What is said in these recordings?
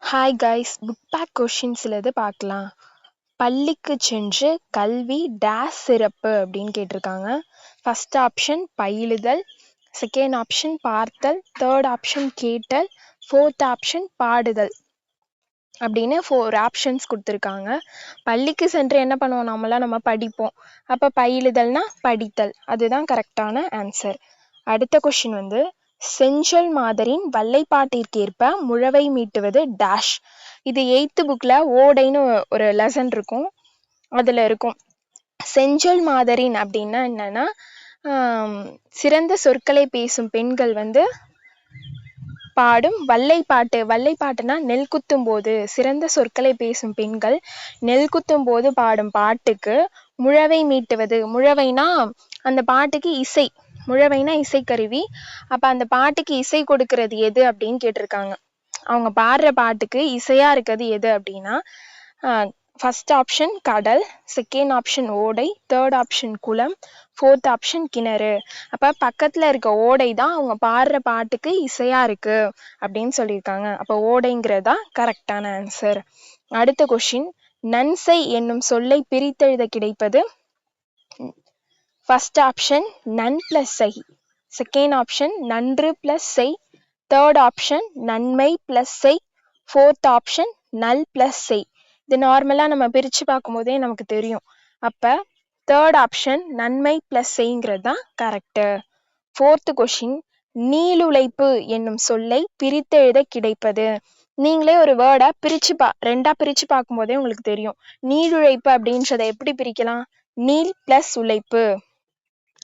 Hi guys, book back கொஷின்ஸில் இது பார்க்கலாம். பள்ளிக்கு சென்று கல்வி டேஸ் சிறப்பு அப்படின்னு கேட்டிருக்காங்க. ஃபர்ஸ்ட் ஆப்ஷன் பயிலுதல், செகண்ட் ஆப்ஷன் பார்த்தல், தேர்ட் ஆப்ஷன் கேட்டல், ஃபோர்த் ஆப்ஷன் பாடுதல் அப்படின்னு 4 ஆப்ஷன்ஸ் கொடுத்துருக்காங்க. பள்ளிக்கு சென்று என்ன பண்ணுவோம், நம்ம படிப்போம். அப்போ பயிலுதல்னா படித்தல், அதுதான் கரெக்டான ஆன்சர். அடுத்த கொஷின் செஞ்சொல் மாதரின் வல்லைப்பாட்டிற்கேற்ப முழவை மீட்டுவது டேஷ். இது 8th புக்கில் ஓடைன்னு ஒரு லெசன் இருக்கும், அதில் இருக்கும். செஞ்சொல் மாதரின் அப்படின்னா என்னன்னா, சிறந்த சொற்களை பேசும் பெண்கள் பாடும் வல்லைப்பாட்டு. வல்லைப்பாட்டுனா நெல் குத்தும் போது சிறந்த சொற்களை பேசும் பெண்கள் நெல் குத்தும் போது பாடும் பாட்டுக்கு முழவை மீட்டுவது. முழவைனா அந்த பாட்டுக்கு இசை, முழவைனா இசைக்கருவி. அப்ப அந்த பாட்டுக்கு இசை கொடுக்கறது எது அப்படின்னு கேட்டிருக்காங்க. அவங்க பாடுற பாட்டுக்கு இசையா இருக்கிறது எது அப்படின்னா, ஃபர்ஸ்ட் ஆப்ஷன் கடல், செகண்ட் ஆப்ஷன் ஓடை, தேர்ட் ஆப்ஷன் குளம், ஃபோர்த் ஆப்ஷன் கிணறு. அப்ப பக்கத்துல இருக்க ஓடை தான் அவங்க பாடுற பாட்டுக்கு இசையா இருக்கு அப்படின்னு சொல்லியிருக்காங்க. அப்ப ஓடைங்கிறதா கரெக்டான ஆன்சர். அடுத்த கொஷின், நன்செய் என்னும் சொல்லை பிரித்தெழுத கிடைப்பது. ஃபர்ஸ்ட் ஆப்ஷன் நன் பிளஸ் செய், செகண்ட் ஆப்ஷன் நன்று பிளஸ் செய், தேர்ட் ஆப்ஷன் நன்மை பிளஸ் செய், ஃபோர்த் ஆப்ஷன் நல் பிளஸ் செய். இது நார்மலாக நம்ம பிரித்து பார்க்கும்போதே நமக்கு தெரியும். அப்போ தேர்ட் ஆப்ஷன் நன்மை பிளஸ் செய்ங்கிறது தான் கரெக்டு. ஃபோர்த்து கொஷின், நீளுழைப்பு என்னும் சொல்லை பிரித்தெழுத கிடைப்பது. நீங்களே ஒரு வேர்டை ரெண்டா பிரித்து பார்க்கும்போதே உங்களுக்கு தெரியும். நீளுழைப்பு அப்படின்றத எப்படி பிரிக்கலாம், நீள் பிளஸ் உழைப்பு.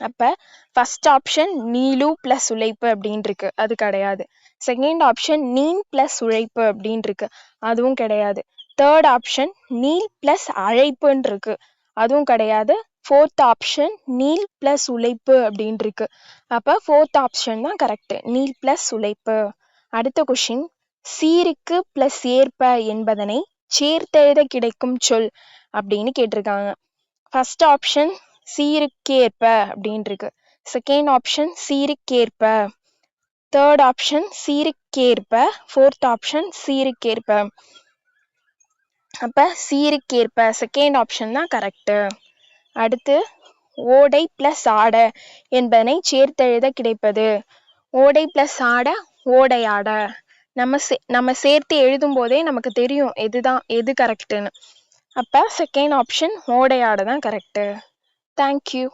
அப்போ ஃபர்ஸ்ட் ஆப்ஷன் நீலு பிளஸ் உழைப்பு அப்படின்னு இருக்கு, அது கிடையாது. செகண்ட் ஆப்ஷன் நீன் பிளஸ் உழைப்பு அப்படின்னு இருக்கு, அதுவும் கிடையாது. தேர்ட் ஆப்ஷன் நீல் பிளஸ் அழைப்புன்னு இருக்கு, அதுவும் கிடையாது. ஃபோர்த் ஆப்ஷன் நீல் பிளஸ் உழைப்பு அப்படின்னு இருக்கு. அப்போ ஃபோர்த் ஆப்ஷன் தான் கரெக்ட், நீல் பிளஸ் உழைப்பு. அடுத்த கொஷின், சீருக்கு பிளஸ் ஏற்ப என்பதனை சேர்த்தெழுத கிடைக்கும் சொல் அப்படின்னு கேட்டிருக்காங்க. ஃபர்ஸ்ட் ஆப்ஷன் சீருக்கேற்ப அப்படின்னு இருக்கு, செகண்ட் ஆப்ஷன் சீருக்கேற்ப, தேர்ட் ஆப்ஷன் சீருக்கேற்ப, ஃபோர்த் ஆப்ஷன் சீருக்கேற்ப. அப்ப சீருக்கேற்ப செகண்ட் ஆப்ஷன் தான் கரெக்டு. அடுத்து ஓடை பிளஸ் ஆட என்பதனை சேர்த்தெழுத கிடைப்பது. ஓடை பிளஸ் ஆட ஓடையாட. நம்ம சேர்த்து எழுதும் போதே நமக்கு தெரியும் எது கரெக்டுன்னு. அப்ப செகண்ட் ஆப்ஷன் ஓடையாட தான் கரெக்டு. தேங்க்யூ.